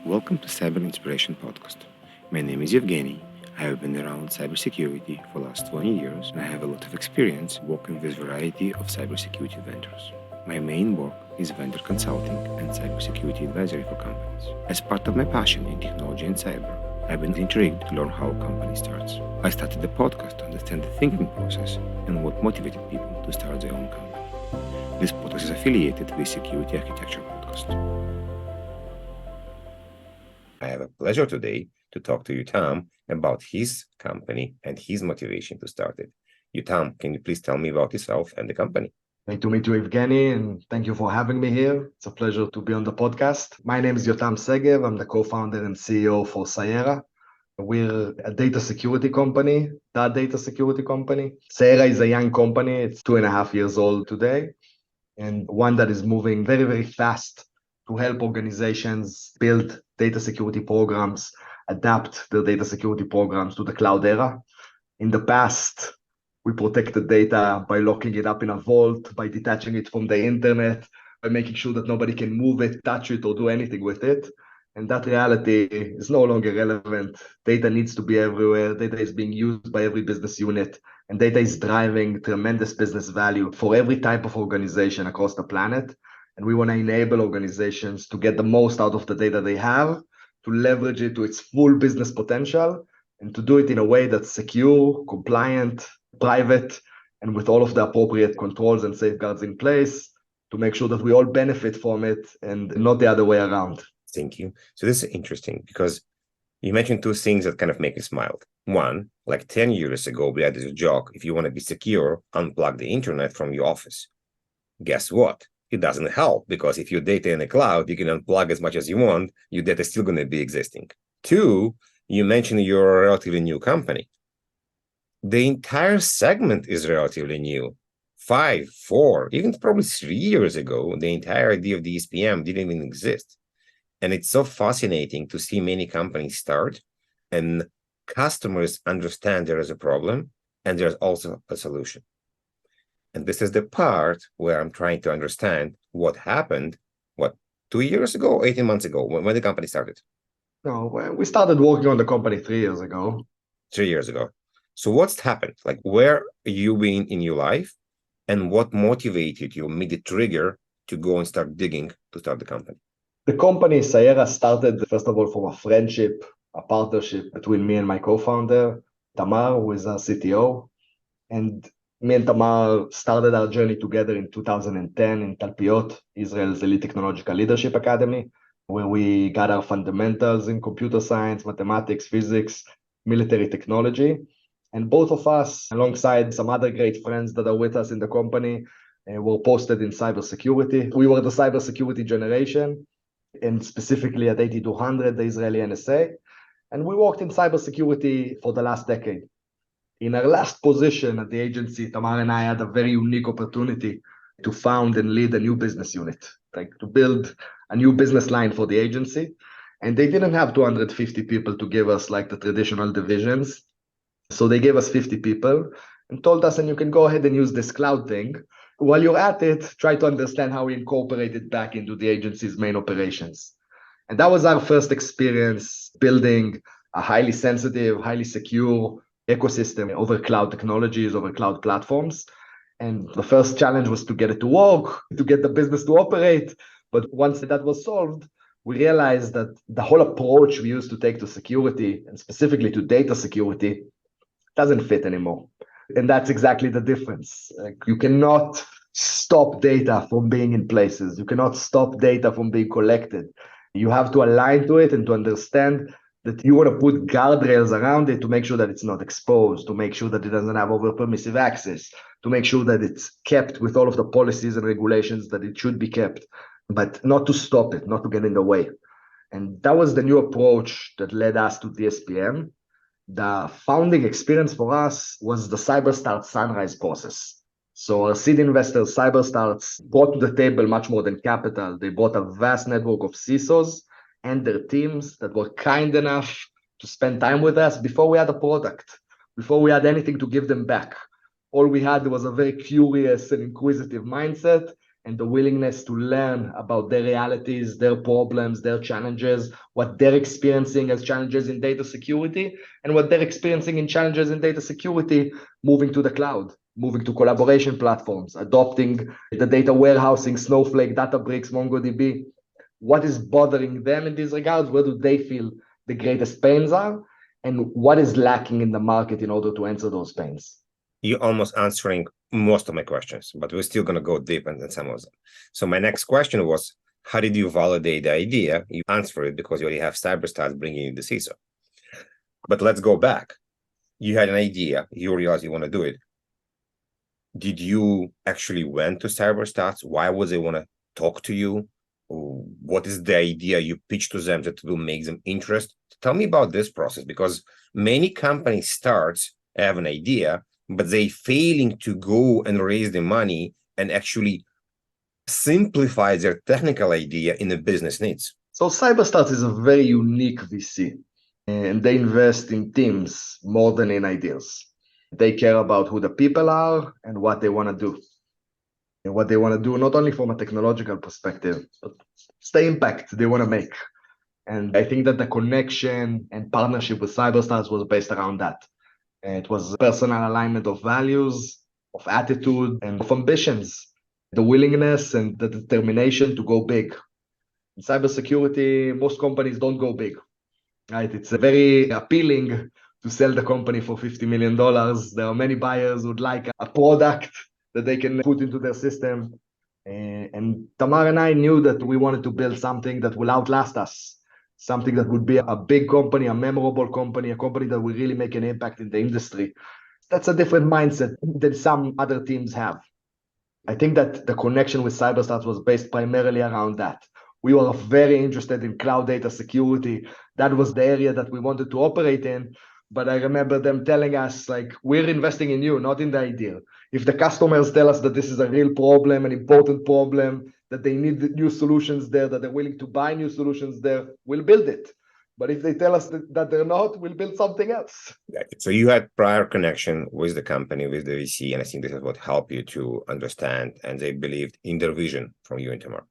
Welcome to Cyber Inspiration Podcast. My name is Evgeny. I have been around cybersecurity for the last 20 years and I have a lot of experience working with a variety of cybersecurity vendors. My main work is vendor consulting and cybersecurity advisory for companies. As part of my passion in technology and cyber, I've been intrigued to learn how a company starts. I started the podcast to understand the thinking process and what motivated people to start their own company. This podcast is affiliated with Security Architecture Podcast. I have a pleasure today to talk to Yotam about his company and his motivation to start it. Yotam, can you please tell me about yourself and the company? Great to meet you, Evgeny, and thank you for having me here. It's a pleasure to be on the podcast. My name is Yotam Segev. I'm the co-founder and CEO for Cyera. We're a data security company, Cyera is a young company. It's 2.5 years old today, and one that is moving very, very fast to help organizations build data security programs, adapt their data security programs to the cloud era. In the past, we protected data by locking it up in a vault, by detaching it from the internet, by making sure that nobody can move it, touch it, or do anything with it. And that reality is no longer relevant. Data needs to be everywhere. Data is being used by every business unit, and data is driving tremendous business value for every type of organization across the planet. And we want to enable organizations to get the most out of the data they have, to leverage it to its full business potential, and to do it in a way that's secure, compliant, private, and with all of the appropriate controls and safeguards in place to make sure that we all benefit from it and not the other way around. Thank you. So this is interesting because you mentioned two things that kind of make me smile. One, like 10 years ago, we had this joke, if you want to be secure, unplug the internet from your office. Guess what? It doesn't help because if your data in the cloud, you can unplug as much as you want, your data is still going to be existing. Two, you mentioned you're a relatively new company. The entire segment is relatively new. 5, 4, even probably 3 years ago, the entire idea of the SPM didn't even exist. And it's so fascinating to see many companies start and customers understand there is a problem and there's also a solution. And this is the part where I'm trying to understand what happened, 2 years ago, 18 months ago, when the company started? No, we started working on the company 3 years ago. 3 years ago. So what's happened? Like, where are you been in your life and what motivated you, made the trigger to go and start digging to start the company? The company Cyera started, first of all, from a friendship, a partnership between me and my co-founder, Tamar, who is our CTO. And me and Tamar started our journey together in 2010 in Talpiot, Israel's elite technological leadership academy, where we got our fundamentals in computer science, mathematics, physics, military technology. And both of us, alongside some other great friends that are with us in the company, were posted in cybersecurity. We were the cybersecurity generation, and specifically at 8200, the Israeli NSA. And we worked in cybersecurity for the last decade. In our last position at the agency, Tamar and I had a very unique opportunity to found and lead a new business unit, like to build a new business line for the agency. And they didn't have 250 people to give us like the traditional divisions. So they gave us 50 people and told us, and you can go ahead and use this cloud thing. While you're at it, try to understand how we incorporate it back into the agency's main operations. And that was our first experience building a highly sensitive, highly secure ecosystem over cloud technologies, over cloud platforms. And the first challenge was to get it to work, to get the business to operate. But once that was solved, we realized that the whole approach we used to take to security, and specifically to data security, doesn't fit anymore. And that's exactly the difference. Like, you cannot stop data from being in places. You cannot stop data from being collected. You have to align to it and to understand that you want to put guardrails around it to make sure that it's not exposed, to make sure that it doesn't have over-permissive access, to make sure that it's kept with all of the policies and regulations that it should be kept, but not to stop it, not to get in the way. And that was the new approach that led us to DSPM. The founding experience for us was the CyberStart Sunrise process. So our seed investors, CyberStarts, brought to the table much more than capital. They brought a vast network of CISOs and their teams that were kind enough to spend time with us before we had a product, before we had anything to give them back. All we had was a very curious and inquisitive mindset and the willingness to learn about their realities, their problems, their challenges, what they're experiencing as challenges in data security, and what they're experiencing in challenges in data security, moving to the cloud, moving to collaboration platforms, adopting the data warehousing, Snowflake, Databricks, MongoDB. What is bothering them in these regards? Where do they feel the greatest pains are? And what is lacking in the market in order to answer those pains? You're almost answering most of my questions, but we're still going to go deep into some of them. So my next question was, how did you validate the idea? You answered it because you already have CyberStats bringing you the CISO. But let's go back. You had an idea. You realized you want to do it. Did you actually went to CyberStats? Why would they want to talk to you? What is the idea you pitch to them that will make them interest? Tell me about this process, because many companies have an idea, but they failing to go and raise the money and actually simplify their technical idea in the business needs. So CyberStats is a very unique VC, and they invest in teams more than in ideas. They care about who the people are and what they want to do. And what they want to do, not only from a technological perspective, but it's the impact they want to make. And I think that the connection and partnership with CyberStats was based around that. And it was personal alignment of values, of attitude, and of ambitions, the willingness and the determination to go big. In cybersecurity, most companies don't go big, right? It's very appealing to sell the company for $50 million. There are many buyers who would like a product that they can put into their system. And Tamar and I knew that we wanted to build something that will outlast us, something that would be a big company, a memorable company, a company that will really make an impact in the industry. That's a different mindset than some other teams have. I think that the connection with CyberStats was based primarily around that. We were very interested in cloud data security. That was the area that we wanted to operate in. But I remember them telling us, like, we're investing in you, not in the idea. If the customers tell us that this is a real problem, an important problem, that they need new solutions there, that they're willing to buy new solutions there, we'll build it. But if they tell us that they're not, we'll build something else. So you had prior connection with the company, with the VC, and I think this is what helped you to understand, and they believed in their vision from you and Tamar.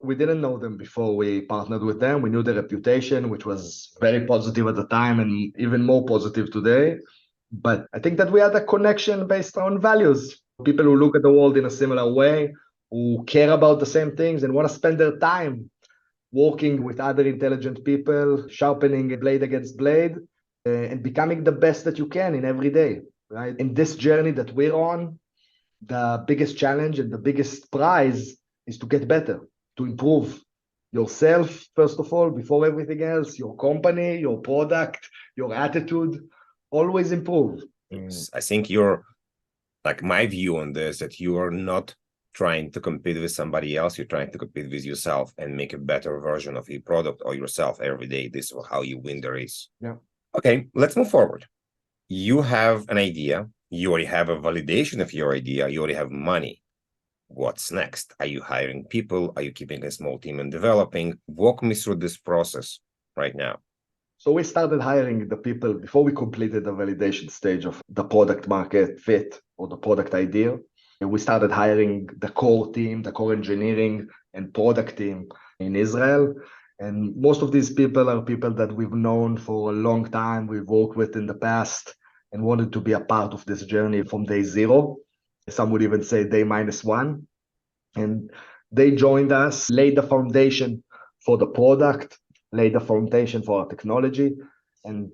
We didn't know them before we partnered with them. We knew their reputation, which was very positive at the time and even more positive today. But I think that we had a connection based on values. People who look at the world in a similar way, who care about the same things and want to spend their time working with other intelligent people, sharpening blade against blade, and becoming the best that you can in every day, right? In this journey that we're on, the biggest challenge and the biggest prize is to get better, to improve yourself, first of all, before everything else, your company, your product, your attitude, always improve. Yes. I think you're, like, my view on this, that you are not trying to compete with somebody else, you're trying to compete with yourself and make a better version of your product or yourself every day. This is how you win the race. Yeah. Okay, let's move forward. You have an idea, you already have a validation of your idea, you already have money. What's next? Are you hiring people? Are you keeping a small team and developing? Walk me through this process right now. So we started hiring the people before we completed the validation stage of the product market fit or the product idea. And we started hiring the core team, the core engineering and product team in Israel. And most of these people are people that we've known for a long time, we've worked with in the past and wanted to be a part of this journey from day zero. Some would even say day -1. And they joined us, laid the foundation for the product, laid the foundation for our technology. And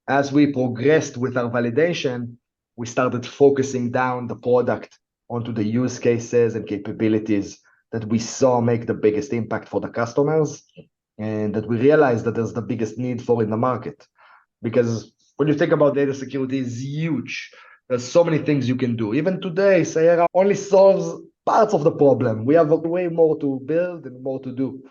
as we progressed with our validation, we started focusing down the product onto the use cases and capabilities that we saw make the biggest impact for the customers, and that we realized that there's the biggest need for in the market. Because when you think about data security, it's huge. There's so many things you can do. Even today, Cyera only solves parts of the problem. We have way more to build and more to do.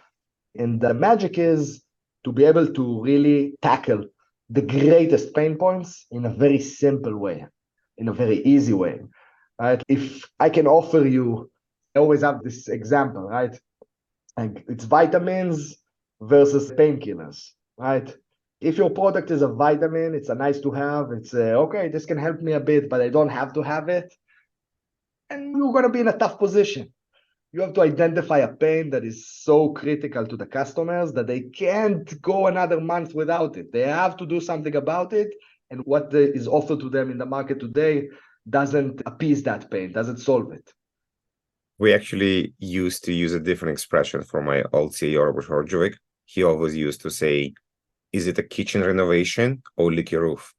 And the magic is to be able to really tackle the greatest pain points in a very simple way, in a very easy way. Right? If I can offer you, I always have this example, right? Like, it's vitamins versus painkillers, right? If your product is a vitamin, it's a nice to have. It's okay, this can help me a bit, but I don't have to have it. And you're going to be in a tough position. You have to identify a pain that is so critical to the customers that they can't go another month without it. They have to do something about it. And what is offered to them in the market today doesn't appease that pain, doesn't solve it. We actually used to use a different expression for my old CEO, Robert Horjovic. He always used to say, is it a kitchen renovation or leaky roof?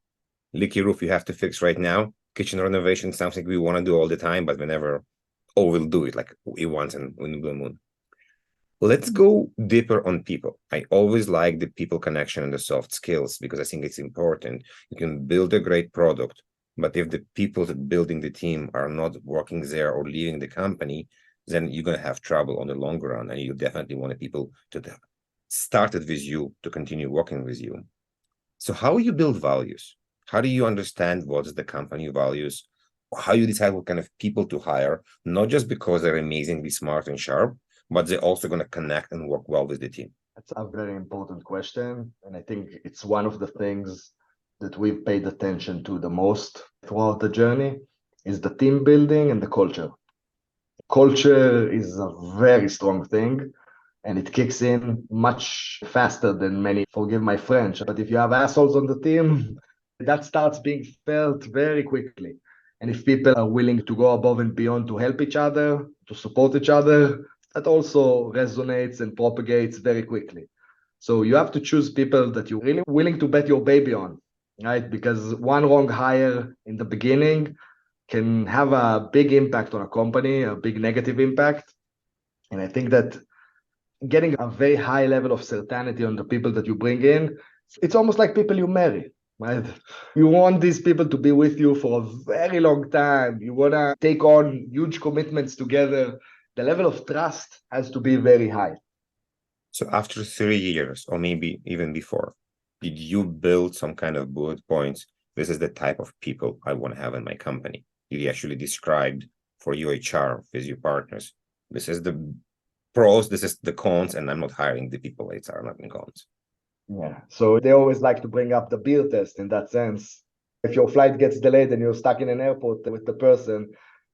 Leaky roof you have to fix right now. Kitchen renovation is something we want to do all the time, but whenever, or we'll do it like once in the blue moon. Let's go deeper on people. I always like the people connection and the soft skills because I think it's important. You can build a great product, but if the people that building the team are not working there or leaving the company, then you're going to have trouble on the long run. And you definitely want people to start it with you to continue working with you. So how you build values? How do you understand what's the company values? How you decide what kind of people to hire, not just because they're amazingly smart and sharp, but they're also going to connect and work well with the team? That's a very important question. And I think it's one of the things that we've paid attention to the most throughout the journey is the team building and the culture. Culture is a very strong thing and it kicks in much faster than many, forgive my French, but if you have assholes on the team, that starts being felt very quickly. And if people are willing to go above and beyond to help each other, to support each other, that also resonates and propagates very quickly. So you have to choose people that you're really willing to bet your baby on, right? Because one wrong hire in the beginning can have a big impact on a company, a big negative impact. And I think that getting a very high level of certainty on the people that you bring in, it's almost like people you marry, right? You want these people to be with you for a very long time. You want to take on huge commitments together. The level of trust has to be very high. So after 3 years, or maybe even before, did you build some kind of bullet points? This is the type of people I want to have in my company. You actually described for your HR with your partners. This is the pros, this is the cons, and I'm not hiring the people HR, not the cons. Yeah. So they always like to bring up the beer test in that sense. If your flight gets delayed and you're stuck in an airport with the person,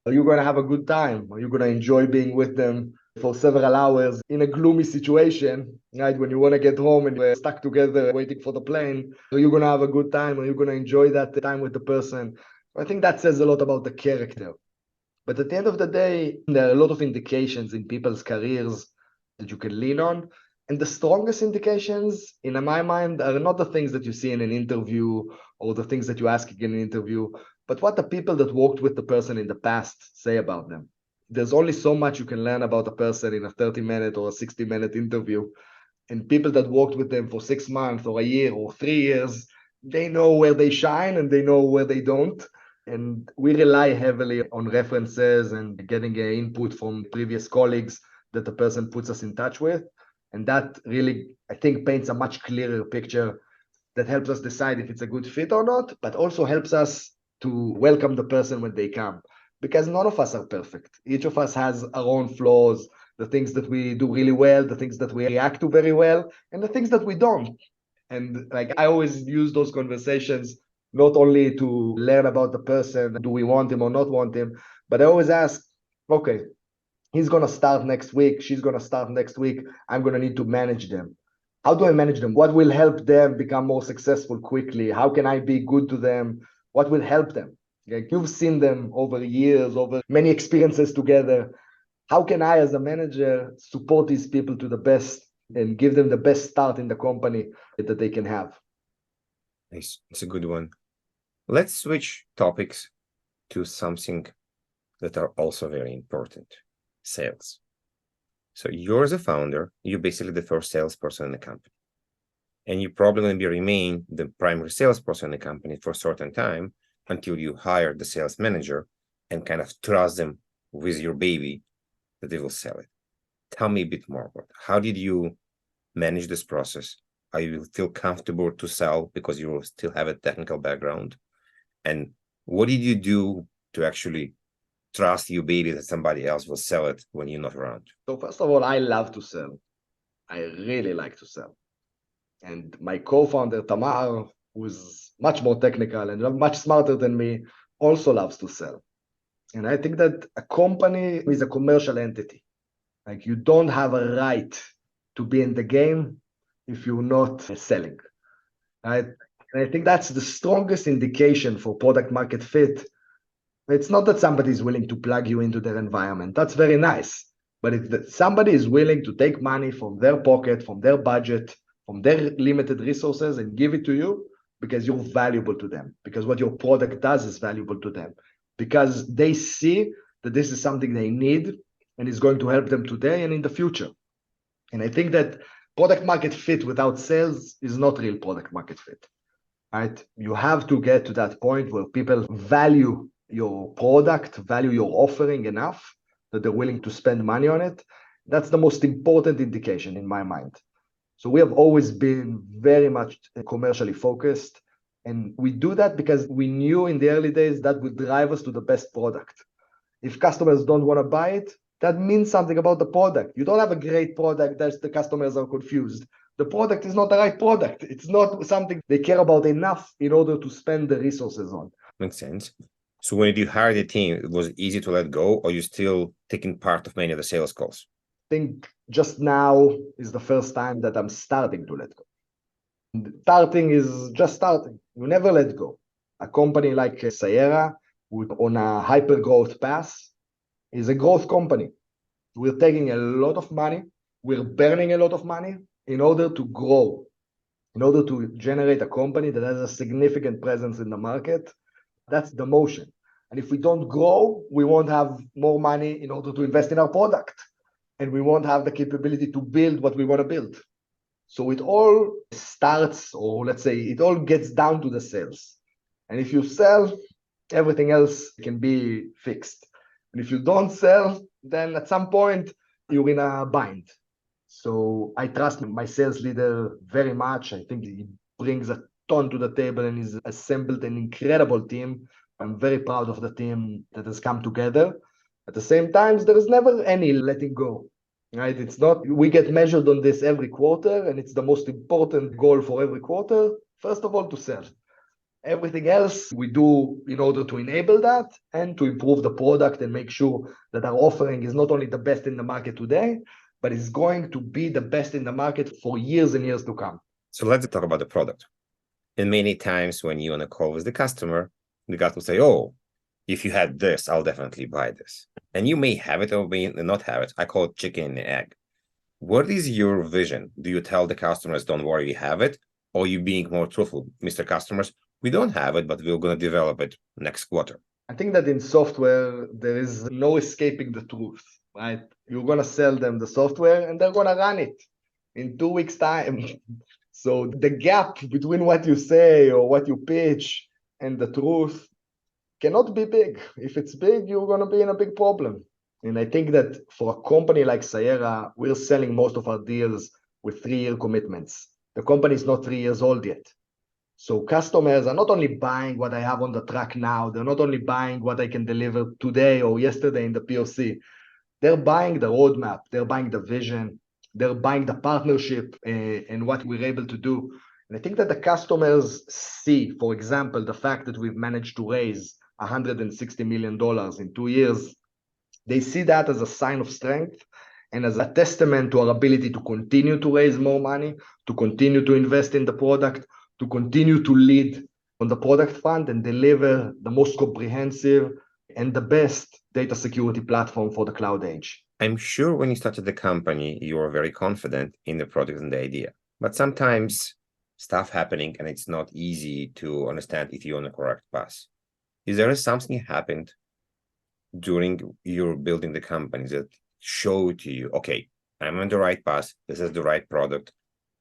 are you going to have a good time? Are you going to enjoy being with them for several hours in a gloomy situation, right? When you want to get home and you're stuck together waiting for the plane, are you going to have a good time? Are you going to enjoy that time with the person? I think that says a lot about the character. But at the end of the day, there are a lot of indications in people's careers that you can lean on. And the strongest indications, in my mind, are not the things that you see in an interview or the things that you ask in an interview, but what the people that worked with the person in the past say about them. There's only so much you can learn about a person in a 30-minute or a 60-minute interview. And people that worked with them for 6 months or a year or 3 years, they know where they shine and they know where they don't. And we rely heavily on references and getting input from previous colleagues that the person puts us in touch with. And that really, I think, paints a much clearer picture that helps us decide if it's a good fit or not, but also helps us to welcome the person when they come. Because none of us are perfect. Each of us has our own flaws, the things that we do really well, the things that we react to very well, and the things that we don't. And like I always use those conversations not only to learn about the person, do we want him or not want him, but I always ask, okay, he's going to start next week, she's going to start next week, I'm going to need to manage them. How do I manage them? What will help them become more successful quickly? How can I be good to them? What will help them? Like you've seen them over years, over many experiences together. How can I, as a manager, support these people to the best and give them the best start in the company that they can have? Nice. It's a good one. Let's switch topics to something that are also very important, sales. So you're as a founder, you're basically the first salesperson in the company. And you're probably going to remain the primary salesperson in the company for a certain time until you hire the sales manager and kind of trust them with your baby that they will sell it. Tell me a bit more about how did you manage this process? Are you feel comfortable to sell because you still have a technical background? And what did you do to actually trust your baby that somebody else will sell it when you're not around? So first of all, I love to sell. I really like to sell. And my co-founder, Tamar, who's much more technical and much smarter than me, also loves to sell. And I think that a company is a commercial entity. Like, you don't have a right to be in the game if you're not selling, right? And I think that's the strongest indication for product market fit. It's not that somebody is willing to plug you into their environment. That's very nice. But if somebody is willing to take money from their pocket, from their budget, from their limited resources and give it to you because you're valuable to them, because what your product does is valuable to them, because they see that this is something they need and is going to help them today and in the future. And I think that product market fit without sales is not real product market fit, right? You have to get to that point where people value your product, value your offering enough that they're willing to spend money on it. That's the most important indication in my mind. So we have always been very much commercially focused. And we do that because we knew in the early days that would drive us to the best product. If customers don't want to buy it, that means something about the product. You don't have a great product that the customers are confused. The product is not the right product. It's not something they care about enough in order to spend the resources on. Makes sense. So when you hired the team, it was easy to let go, or you still taking part of many of the sales calls? I think just now is the first time that I'm starting to let go. Starting is just starting. You never let go. A company like Cyera, on a hyper growth path, is a growth company. We're taking a lot of money. We're burning a lot of money in order to grow, in order to generate a company that has a significant presence in the market. That's the motion. And if we don't grow, we won't have more money in order to invest in our product. And we won't have the capability to build what we want to build. So it all starts, or let's say it all gets down to the sales. And if you sell, everything else can be fixed. And if you don't sell, then at some point you're in a bind. So I trust my sales leader very much. I think he brings a ton to the table and he's assembled an incredible team. I'm very proud of the team that has come together. At the same time, there is never any letting go, right? It's not, we get measured on this every quarter, and it's the most important goal for every quarter. First of all, to sell. Everything else we do in order to enable that and to improve the product and make sure that our offering is not only the best in the market today, but is going to be the best in the market for years and years to come. So let's talk about the product. And many times when you're on a call with the customer will say, oh, if you had this, I'll definitely buy this. And you may have it or may not have it. I call it chicken and egg. What is your vision? Do you tell the customers, don't worry, we have it? Or are you being more truthful? Mr. Customers, we don't have it, but we're going to develop it next quarter. I think that in software, there is no escaping the truth, right? You're going to sell them the software and they're going to run it in 2 weeks' time. So the gap between what you say or what you pitch and the truth cannot be big. If it's big, you're going to be in a big problem. And I think that for a company like Cyera, we're selling most of our deals with 3-year commitments. The company is not 3 years old yet. So customers are not only buying what I have on the track now, they're not only buying what I can deliver today or yesterday in the POC. They're buying the roadmap, they're buying the vision, they're buying the partnership and what we're able to do. And I think that the customers see, for example, the fact that we've managed to raise $160 million in 2 years. They see that as a sign of strength and as a testament to our ability to continue to raise more money, to continue to invest in the product, to continue to lead on the product front and deliver the most comprehensive and the best data security platform for the cloud age. I'm sure when you started the company, you were very confident in the product and the idea. But sometimes stuff happening and it's not easy to understand if you're on the correct path. Is there something happened during your building the company that showed to you, okay, I'm on the right path, this is the right product,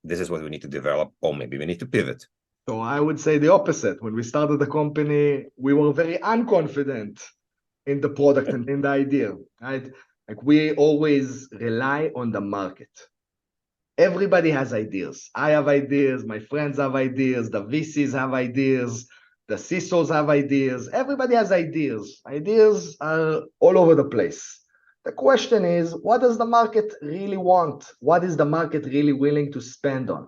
this is what we need to develop, or maybe we need to pivot? So I would say the opposite. When we started the company, we were very unconfident in the product and in the idea, right? Like, we always rely on the market. Everybody has ideas. I have ideas, my friends have ideas, the VCs have ideas, the CISOs have ideas. Everybody has ideas. Ideas are all over the place. The question is, what does the market really want? What is the market really willing to spend on?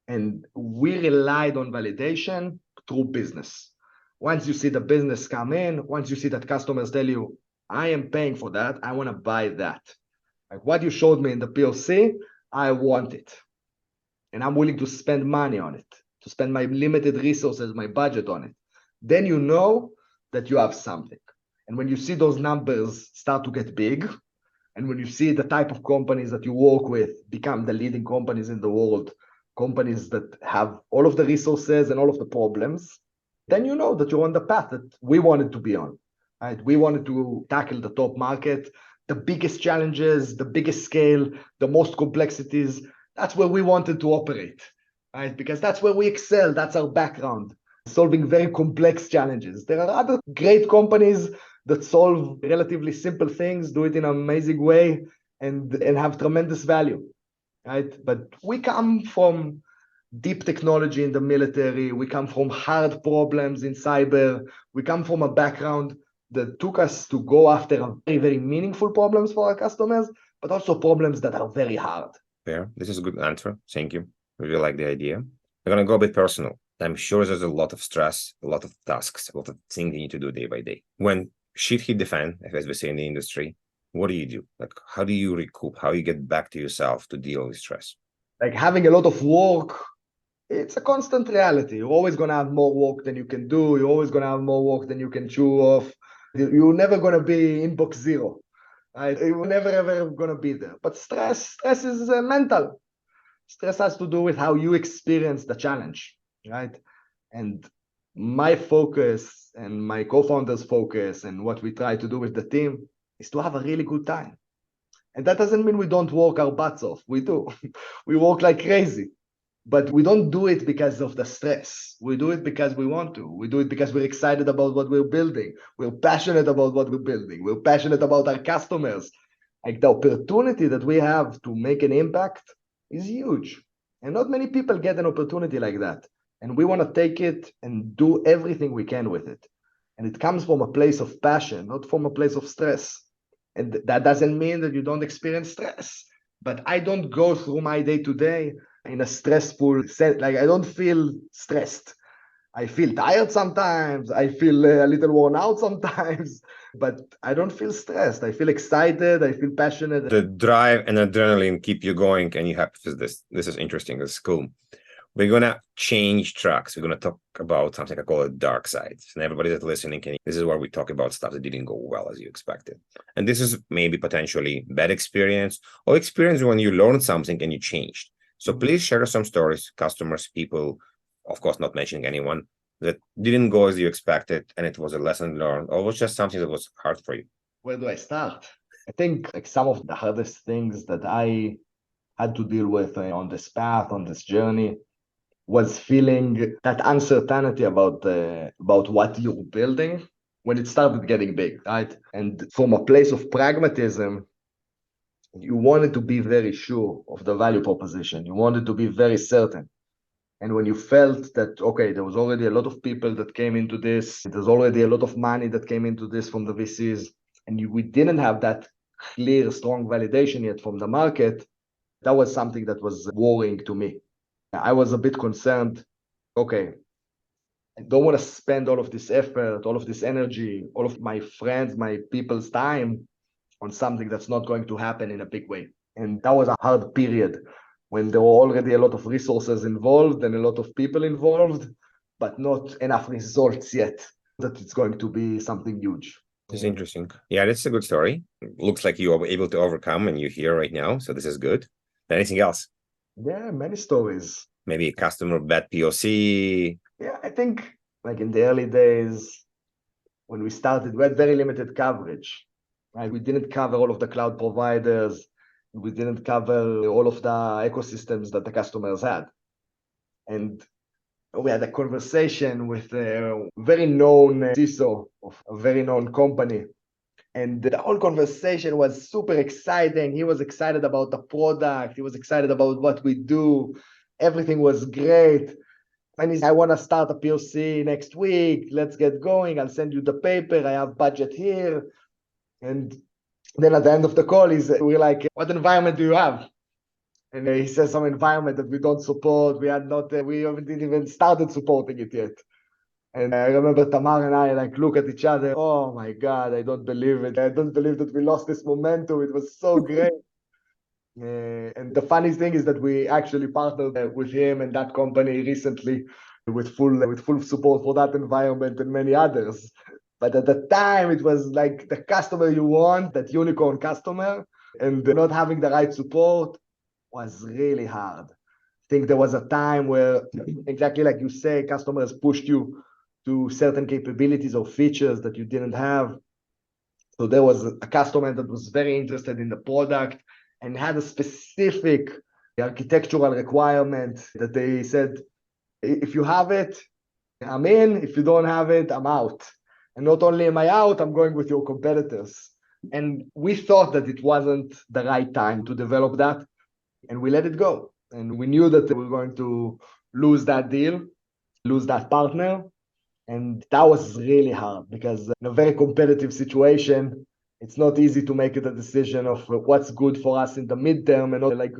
And we relied on validation through business. Once you see the business come in, once you see that customers tell you, I am paying for that, I want to buy that. Like what you showed me in the POC, I want it. And I'm willing to spend money on it, to spend my limited resources, my budget on it. Then you know that you have something. And when you see those numbers start to get big, and when you see the type of companies that you work with become the leading companies in the world, companies that have all of the resources and all of the problems, then you know that you're on the path that we wanted to be on. Right? We wanted to tackle the top market, the biggest challenges, the biggest scale, the most complexities. That's where we wanted to operate, right? Because that's where we excel. That's our background, solving very complex challenges. There are other great companies that solve relatively simple things, do it in an amazing way, and have tremendous value, right? But we come from deep technology in the military. We come from hard problems in cyber. We come from a background that took us to go after very, very meaningful problems for our customers, but also problems that are very hard. Fair. This is a good answer. Thank you. Really like the idea. I'm going to go a bit personal. I'm sure there's a lot of stress, a lot of tasks, a lot of things you need to do day by day. When shit hit the fan, as we say in the industry, what do you do? Like, how do you recoup? How you get back to yourself to deal with stress? Like having a lot of work, it's a constant reality. You're always going to have more work than you can do. You're always going to have more work than you can chew off. You're never going to be inbox zero. Right? You're never, ever going to be there. But stress is mental. Stress has to do with how you experience the challenge, right? And my focus and my co-founder's focus and what we try to do with the team is to have a really good time. And that doesn't mean we don't work our butts off. We do. We work like crazy. But we don't do it because of the stress. We do it because we want to. We do it because we're excited about what we're building. We're passionate about what we're building. We're passionate about our customers. Like the opportunity that we have to make an impact is huge. And not many people get an opportunity like that. And we want to take it and do everything we can with it. And it comes from a place of passion, not from a place of stress. And that doesn't mean that you don't experience stress. But I don't go through my day to day in a stressful set. Like I don't feel stressed. I feel tired sometimes. I feel a little worn out sometimes, but I don't feel stressed. I feel excited. I feel passionate. The drive and adrenaline keep you going, and you happy with this. This is interesting. This is cool. We're gonna change tracks. We're gonna talk about something I call a dark side. And everybody that's listening, this is where we talk about stuff that didn't go well as you expected. And this is maybe potentially bad experience or experience when you learned something and you changed. So please share some stories, customers, people, of course, not mentioning anyone, that didn't go as you expected, and it was a lesson learned, or was just something that was hard for you. Where do I start? I think like some of the hardest things that I had to deal with on this path, on this journey, was feeling that uncertainty about what you're building when it started getting big, right? And from a place of pragmatism, you wanted to be very sure of the value proposition. You wanted to be very certain. And when you felt that, okay, there was already a lot of people that came into this, there's already a lot of money that came into this from the VCs, and we didn't have that clear, strong validation yet from the market, that was something that was worrying to me. I was a bit concerned, okay, I don't want to spend all of this effort, all of this energy, all of my friends, my people's time on something that's not going to happen in a big way. And that was a hard period when there were already a lot of resources involved and a lot of people involved, but not enough results yet that it's going to be something huge. This is interesting. Yeah, that's a good story. Looks like you are able to overcome and you're here right now. So this is good. Anything else? Yeah, many stories. Maybe a customer bad POC. Yeah, I think like in the early days, when we started, we had very limited coverage. Right? We didn't cover all of the cloud providers. We didn't cover all of the ecosystems that the customers had. And we had a conversation with a very known CISO of a very known company. And the whole conversation was super exciting. He was excited about the product. He was excited about what we do. Everything was great. And he said, I want to start a POC next week. Let's get going. I'll send you the paper. I have budget here. And then at the end of the call, we're like, what environment do you have? And he says some environment that we don't support. We haven't even started supporting it yet. And I remember Tamar and I like look at each other. Oh my God, I don't believe it. I don't believe that we lost this momentum. It was so great. And the funny thing is that we actually partnered with him and that company recently with full support for that environment and many others. But at the time, it was like the customer you want, that unicorn customer, and not having the right support was really hard. I think there was a time where, exactly like you say, customers pushed you to certain capabilities or features that you didn't have. So there was a customer that was very interested in the product and had a specific architectural requirement that they said, if you have it, I'm in. If you don't have it, I'm out. And not only am I out, I'm going with your competitors. And we thought that it wasn't the right time to develop that, and we let it go. And we knew that we were going to lose that deal, lose that partner. And that was really hard because in a very competitive situation, it's not easy to make it a decision of what's good for us in the midterm and not like,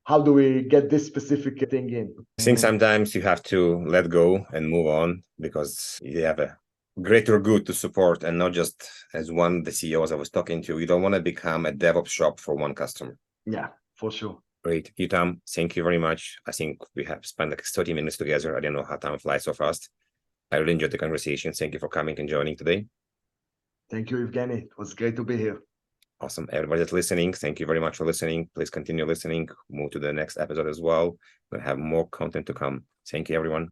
how do we get this specific thing in? I think sometimes you have to let go and move on because you have a greater good to support, and not just as one of the CEOs I was talking to. You don't want to become a DevOps shop for one customer. Yeah, for sure. Great. Yotam, thank you very much. I think we have spent like 30 minutes together. I don't know how time flies so fast. I really enjoyed the conversation. Thank you for coming and joining today. Thank you, Evgeny. It was great to be here. Awesome. Everybody that's listening, thank you very much for listening. Please continue listening. Move to the next episode as well. We'll have more content to come. Thank you, everyone.